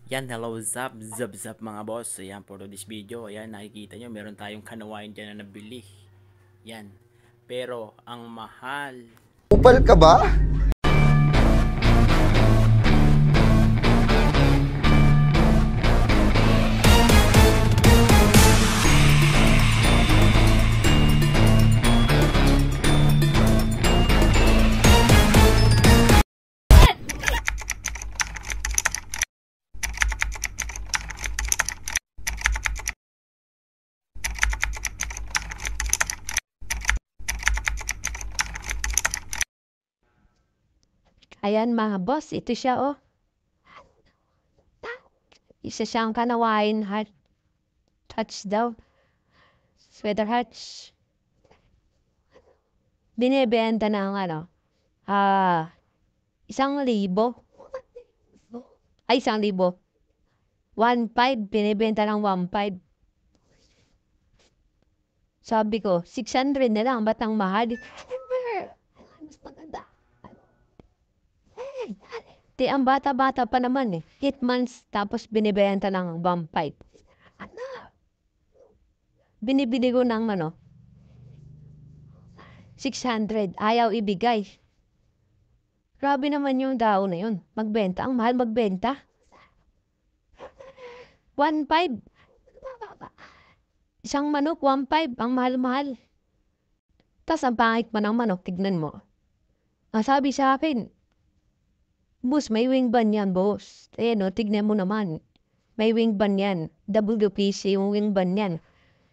Yan, hello, zap mga boss. Ayan, for this video, ayan, nakikita nyo, meron tayong kanawain dyan na nabili. Yan. Pero, ang mahal. Upal ka ba? Ayan mga boss, ito siya oh. Isa siyang kanawain heart touch daw. Sweater hearts. Binibenta ng 1,000. Ay, 1,000. 1,500, binibenta ng 1,500. Sabi ko, 600 na lang, ba't ang mahal? Mas maganda. Di, ang bata-bata pa naman eh. 8 months, tapos binibenta ng 1,500. Ano? Binibili ko ng 600. Ayaw ibigay. Grabe naman yung tao na yun. Magbenta. Ang mahal magbenta. 1,500. Isang manok, 1,500. Ang mahal-mahal. Tapos ang pangit pa ng manok, tignan mo. Ang sabi sa akin, boss, may wing ban yan, boss. Ayan o, tignan mo naman. May wing ban yan. WPC yung wing ban yan.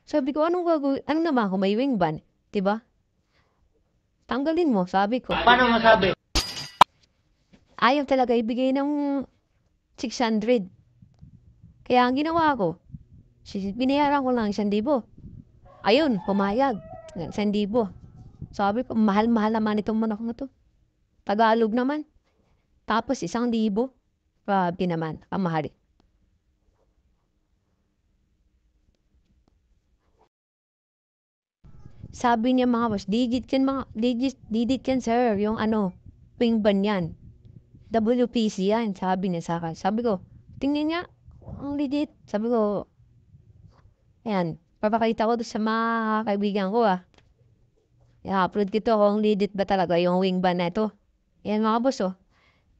Sabi ko, anong gagawin? Ano naman kung may wing ban? Diba? Tanggalin mo, sabi ko. Paano masabi? Ayaw talaga ibigay ng 600. Kaya ang ginawa ko, binayaran ko lang 1,000. Ayun, pumayag. 1,000. Sabi ko, mahal-mahal naman itong manok na to. Tagalog naman. Tapos 1,000. Grabe naman, ang mahal. Sabi niya mga boss, digit yan sir, yung wing ban yan. WPC yan, sabi niya sa akin. Sabi ko, tingnan niya, ang legit. Sabi ko, ayan, papakita ko sa mga kaibigan ko I-upload ko to kung legit ba talaga yung wing ban na ito. Ayan mga boss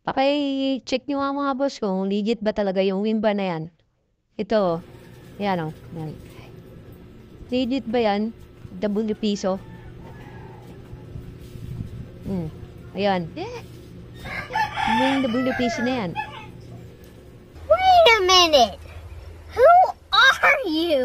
Paki-check nyo mga boss kung legit ba talaga yung wing ban na yan. Ito yan yan. Legit ba yan? WPC Ayan. Yung WPC na yan. Wait a minute! Who are you?